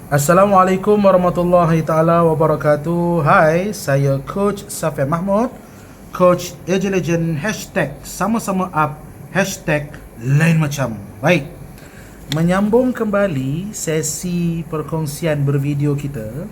Assalamualaikum warahmatullahi taala wabarakatuh. Hai, saya Coach Safian Mahmud, Coach Agile Legend #sama-sama up #lain macam. Baik, menyambung kembali sesi perkongsian bervideo kita.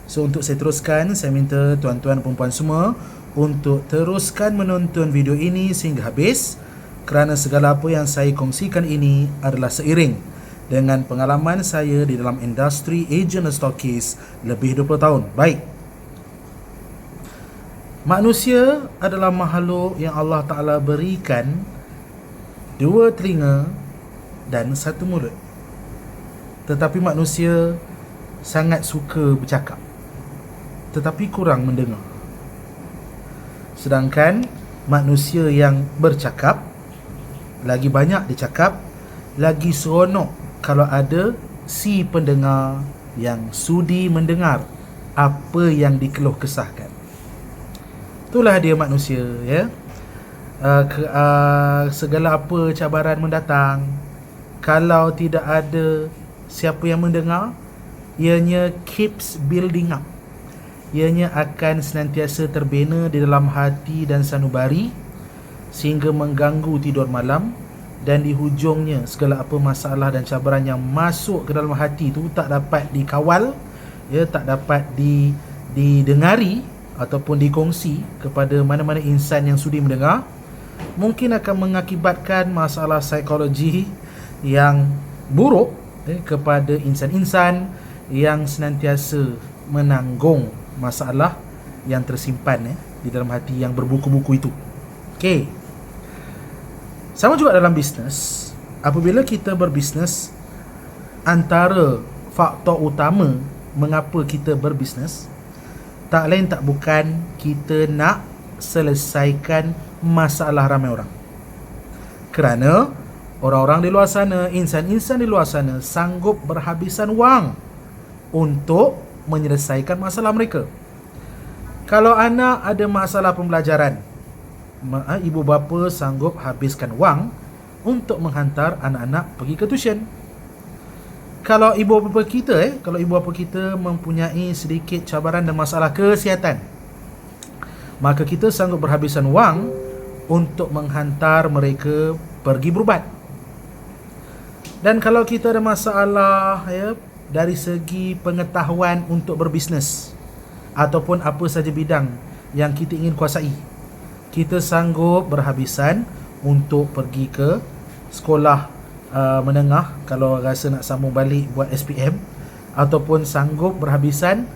So untuk saya teruskan, saya minta tuan-tuan dan perempuan semua untuk teruskan menonton video ini sehingga habis, kerana segala apa yang saya kongsikan ini adalah seiring dengan pengalaman saya di dalam industri agent dan stokis lebih 20 tahun. Baik. Manusia adalah makhluk yang Allah Ta'ala berikan 2 telinga dan 1 mulut. Tetapi manusia sangat suka bercakap, tetapi kurang mendengar. Sedangkan manusia yang bercakap, lagi banyak dicakap, lagi seronok kalau ada si pendengar yang sudi mendengar apa yang dikeluh kesahkan. Itulah dia manusia, ya. Segala apa cabaran mendatang, kalau tidak ada siapa yang mendengar, ianya keeps building up. Ianya akan senantiasa terbina di dalam hati dan sanubari sehingga mengganggu tidur malam. Dan di hujungnya segala apa masalah dan cabaran yang masuk ke dalam hati itu tak dapat dikawal, ya, tak dapat didengari ataupun dikongsi kepada mana-mana insan yang sudi mendengar, mungkin akan mengakibatkan masalah psikologi yang buruk, kepada insan-insan yang senantiasa menanggung masalah yang tersimpan, di dalam hati yang berbuku-buku itu. Okey. Sama juga dalam bisnes. Apabila kita berbisnes, antara faktor utama mengapa kita berbisnes tak lain tak bukan kita nak selesaikan masalah ramai orang. Kerana orang-orang di luar sana, insan-insan di luar sana sanggup berhabisan wang untuk menyelesaikan masalah mereka. Kalau anak ada masalah pembelajaran, ibu bapa sanggup habiskan wang untuk menghantar anak-anak pergi ke tuition. Kalau ibu bapa kita mempunyai sedikit cabaran dan masalah kesihatan, maka kita sanggup berhabisan wang untuk menghantar mereka pergi berubat. Dan kalau kita ada masalah, dari segi pengetahuan untuk berbisnes ataupun apa saja bidang yang kita ingin kuasai, kita sanggup berhabisan untuk pergi ke sekolah menengah kalau rasa nak sambung balik buat SPM, ataupun sanggup berhabisan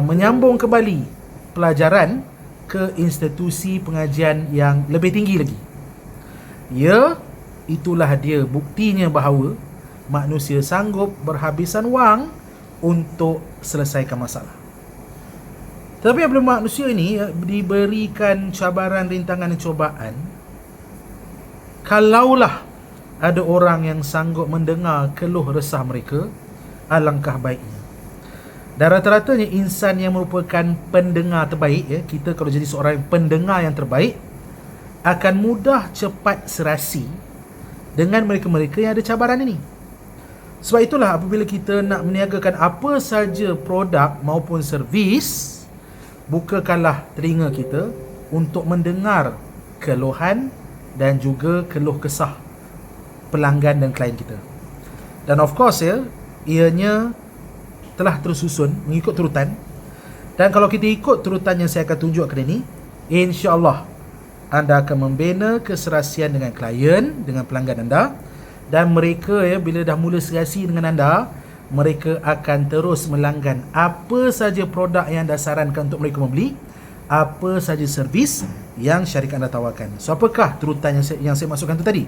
menyambung kembali pelajaran ke institusi pengajian yang lebih tinggi lagi. Ya, itulah dia buktinya bahawa manusia sanggup berhabisan wang untuk selesaikan masalah. Tapi apabila manusia ini diberikan cabaran, rintangan dan cubaan, kalaulah ada orang yang sanggup mendengar keluh resah mereka, alangkah baiknya. Dan rata-ratanya insan yang merupakan pendengar terbaik, kita kalau jadi seorang pendengar yang terbaik, akan mudah cepat serasi dengan mereka-mereka yang ada cabaran ini. Sebab itulah apabila kita nak meniagakan apa saja produk maupun servis, bukakanlah telinga kita untuk mendengar keluhan dan juga keluh kesah pelanggan dan klien kita. Dan of course, ianya telah tersusun mengikut turutan. Dan kalau kita ikut turutan yang saya akan tunjuk kali ini, insya-Allah anda akan membina keserasian dengan klien, dengan pelanggan anda. Dan mereka, bila dah mula serasi dengan anda, mereka akan terus melanggan apa saja produk yang anda sarankan untuk mereka membeli, apa saja servis yang syarikat anda tawarkan. So apakah turutan yang saya masukkan tu tadi?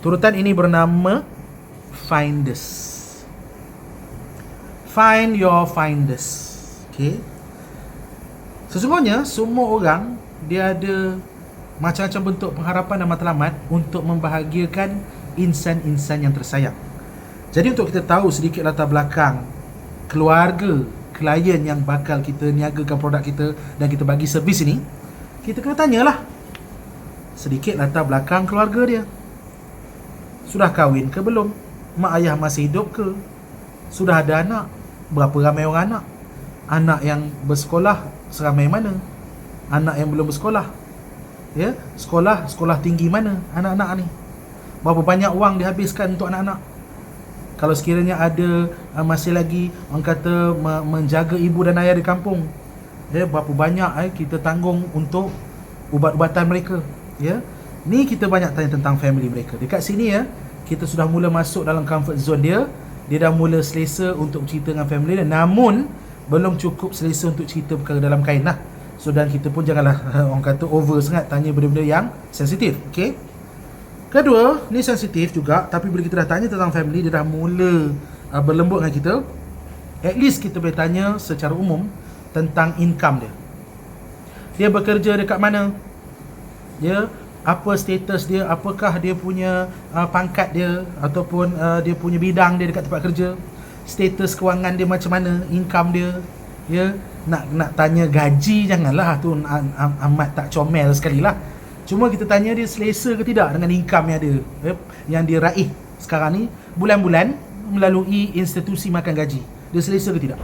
Turutan ini bernama Finders. Find your finders. Okay. Sesungguhnya semua orang dia ada macam-macam bentuk pengharapan dan matlamat untuk membahagiakan insan-insan yang tersayang. Jadi untuk kita tahu sedikit latar belakang keluarga klien yang bakal kita niagakan produk kita dan kita bagi servis ini, kita kena tanyalah sedikit latar belakang keluarga dia. Sudah kahwin ke belum? Mak ayah masih hidup ke? Sudah ada anak? Berapa ramai orang anak? Anak yang bersekolah seramai mana? Anak yang belum bersekolah? Ya, sekolah tinggi mana anak-anak ni? Berapa banyak wang dihabiskan untuk anak-anak? Kalau sekiranya ada masih lagi orang kata menjaga ibu dan ayah di kampung, ya, berapa banyak kita tanggung untuk ubat-ubatan mereka, ya. Ni kita banyak tanya tentang family mereka. Dekat sini ya, kita sudah mula masuk dalam comfort zone dia. Dia dah mula selesa untuk cerita dengan family dia, namun belum cukup selesa untuk cerita perkara dalam kain lah. So, dan kita pun janganlah orang kata over sangat tanya benda-benda yang sensitif. Okay. Kedua, ni sensitif juga, tapi bila kita dah tanya tentang family, dia dah mula berlembut dengan kita. At least kita boleh tanya secara umum tentang income dia. Dia bekerja dekat mana? Dia apa status dia? Apakah dia punya pangkat dia, ataupun dia punya bidang dia dekat tempat kerja? Status kewangan dia macam mana? Income dia? Ya, nak tanya gaji janganlah, tu amat tak comel sekali lah. Cuma kita tanya dia selesa ke tidak dengan income yang ada, yang dia raih sekarang ni bulan-bulan melalui institusi makan gaji. Dia selesa ke tidak?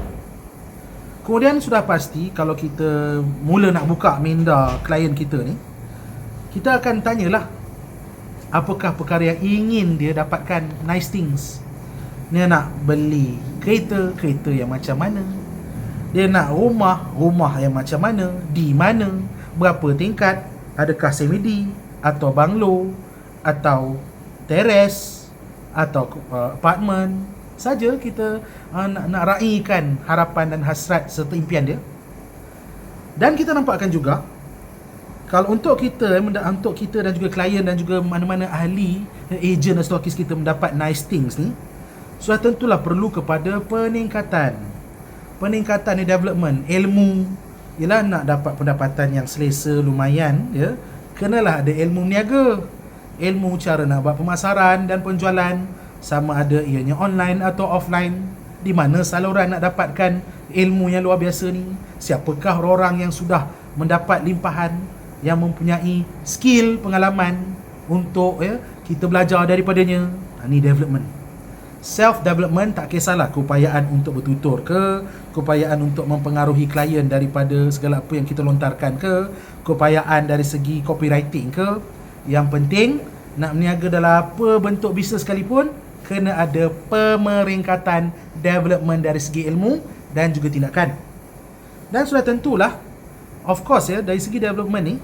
Kemudian sudah pasti kalau kita mula nak buka minda klien kita ni, kita akan tanyalah apakah perkara yang ingin dia dapatkan. Nice things. Dia nak beli kereta yang macam mana? Dia nak rumah yang macam mana? Di mana? Berapa tingkat? Adakah semedi, atau banglo, atau teres, atau apartmen? Saja kita nak raikan harapan dan hasrat serta impian dia. Dan kita nampakkan juga, kalau untuk kita dan juga klien dan juga mana-mana ahli, agent dan stokis kita mendapat nice things ni, sudah tentulah perlu kepada peningkatan ni, development ilmu. Ialah nak dapat pendapatan yang selesa lumayan, ya, kenalah ada ilmu niaga, ilmu cara nak buat pemasaran dan penjualan, sama ada ianya online atau offline. Di mana saluran nak dapatkan ilmu yang luar biasa ni? Siapakah orang yang sudah mendapat limpahan, yang mempunyai skill, pengalaman untuk kita belajar daripadanya? Ini development. Self-development, tak kisahlah keupayaan untuk bertutur ke, keupayaan untuk mempengaruhi klien daripada segala apa yang kita lontarkan ke, keupayaan dari segi copywriting ke. Yang penting, nak berniaga dalam apa bentuk bisnes sekalipun, kena ada pemeringkatan development dari segi ilmu dan juga tindakan. Dan sudah tentulah, of course dari segi development ni,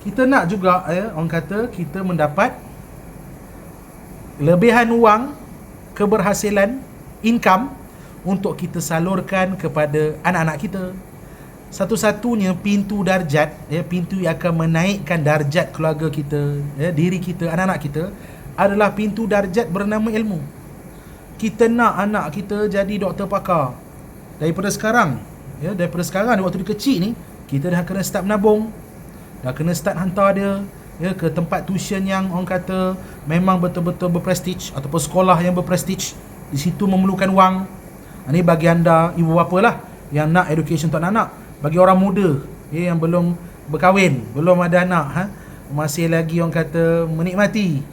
kita nak juga orang kata kita mendapat lebihan wang, keberhasilan, income untuk kita salurkan kepada anak-anak kita. Satu-satunya pintu darjat, pintu yang akan menaikkan darjat keluarga kita, diri kita, anak-anak kita, adalah pintu darjat bernama ilmu. Kita nak anak kita jadi doktor pakar. Daripada sekarang waktu dia kecil ni, kita dah kena start menabung, dah kena start hantar dia ke tempat tuition yang orang kata memang betul-betul berprestige, ataupun sekolah yang berprestige. Di situ memerlukan wang. Ini bagi anda ibu bapa lah yang nak education untuk anak-anak. Bagi orang muda yang belum berkahwin, belum ada anak, masih lagi orang kata menikmati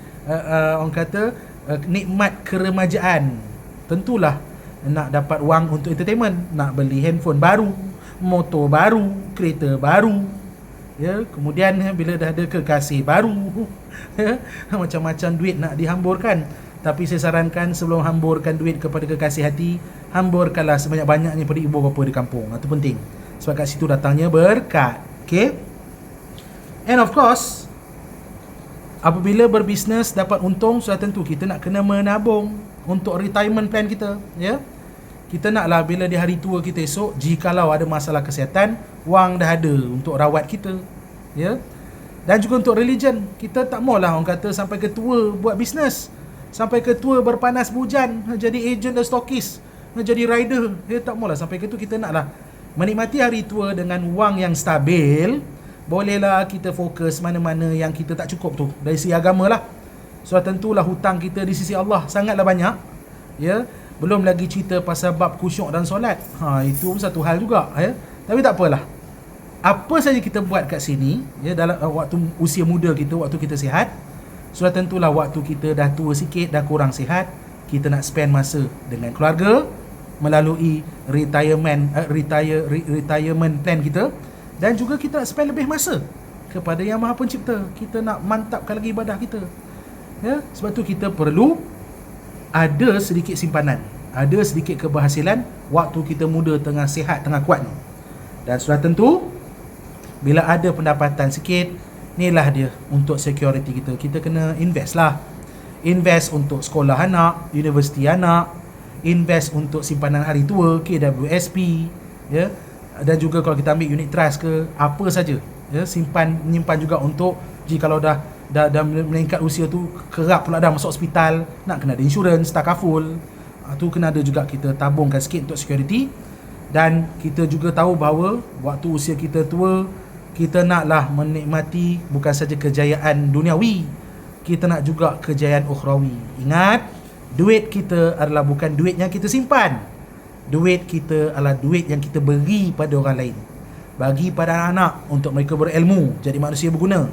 nikmat keremajaan, tentulah nak dapat wang untuk entertainment, nak beli handphone baru, motor baru, kereta baru, kemudian bila dah ada kekasih baru, macam-macam duit nak dihamburkan. Tapi saya sarankan, sebelum hamburkan duit kepada kekasih hati, hamburkanlah sebanyak-banyaknya pada ibu bapa di kampung. Itu penting, sebab kat situ datangnya berkat. Okay. And of course, apabila berbisnes dapat untung, sudah tentu kita nak kena menabung untuk retirement plan kita. Kita naklah bila di hari tua kita esok, jikalau ada masalah kesihatan, wang dah ada untuk rawat kita. Dan juga untuk religion, kita tak maulah orang kata sampai ke tua buat bisnes, sampai ke tua berpanas bujan jadi agent dan stokis, jadi rider. Tak maulah sampai ke tu. Kita naklah menikmati hari tua dengan wang yang stabil. Bolehlah kita fokus mana-mana yang kita tak cukup tu dari segi agama lah. So tentulah hutang kita di sisi Allah sangatlah banyak. Belum lagi cerita pasal bab khusyuk dan solat. Itu satu hal juga. Tapi tak apalah. Apa saja kita buat kat sini, dalam waktu usia muda kita, waktu kita sihat, sudah tentulah waktu kita dah tua sikit, dah kurang sihat, kita nak spend masa dengan keluarga, melalui retirement plan kita, dan juga kita nak spend lebih masa kepada Yang Maha Pencipta. Kita nak mantapkan lagi ibadah kita, ya. Sebab tu kita perlu ada sedikit simpanan, ada sedikit keberhasilan waktu kita muda, tengah sihat, tengah kuat. Dan sudah tentu bila ada pendapatan sikit, inilah dia untuk security kita. Kita kena invest lah. Invest untuk sekolah anak, universiti anak, invest untuk simpanan hari tua, KWSP, ya. Dan juga kalau kita ambil unit trust ke apa saja, ya, menyimpan juga untuk kalau dah meningkat usia tu, kerap pula dah masuk hospital, nak kena ada insurans, takaful, tu kena ada juga, kita tabungkan sikit untuk security. Dan kita juga tahu bahawa waktu usia kita tua, kita naklah menikmati bukan saja kejayaan duniawi, kita nak juga kejayaan ukhrawi. Ingat, duit kita adalah bukan duit yang kita simpan. Duit kita adalah duit yang kita beri pada orang lain. Bagi pada anak-anak untuk mereka berilmu, jadi manusia berguna.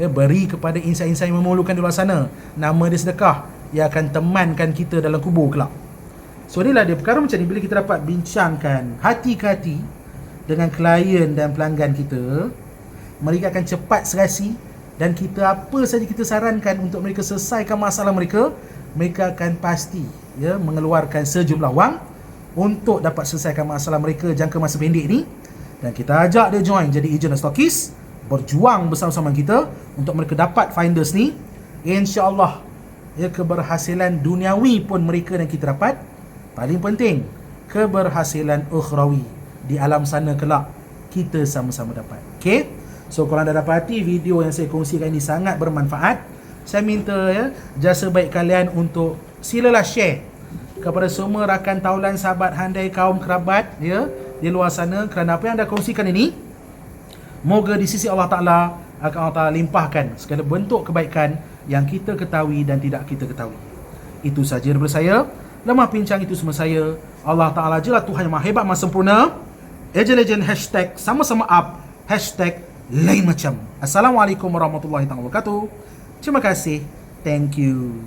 Ya, beri kepada insan-insan yang memerlukan di luar sana. Nama dia sedekah, ia akan temankan kita dalam kubur kelak. So inilah dia perkara macam ni. Bila kita dapat bincangkan hati ke hati dengan klien dan pelanggan kita, mereka akan cepat serasi. Dan kita apa saja kita sarankan untuk mereka selesaikan masalah mereka, mereka akan pasti, ya, mengeluarkan sejumlah wang untuk dapat selesaikan masalah mereka jangka masa pendek ni. Dan kita ajak dia join jadi agent dan stockist, berjuang bersama-sama kita untuk mereka dapat finders ni. InsyaAllah, ya, keberhasilan duniawi pun mereka dan kita dapat. Paling penting, keberhasilan ukhrawi di alam sana kelak kita sama-sama dapat. Okay? So korang dah dapati video yang saya kongsikan ini sangat bermanfaat. Saya minta, ya, jasa baik kalian untuk silalah share kepada semua rakan taulan, sahabat handai, kaum kerabat, ya, di luar sana, kerana apa yang anda kongsikan ini, moga di sisi Allah Ta'ala akan Allah Ta'ala limpahkan segala bentuk kebaikan yang kita ketahui dan tidak kita ketahui. Itu saja daripada saya. Lemah pincang itu semua saya. Allah Ta'ala je lah Tuhan yang maha hebat, maha sempurna. Agent hashtag sama-sama up, hashtag lain macam. Assalamualaikum warahmatullahi wabarakatuh. Terima kasih. Thank you.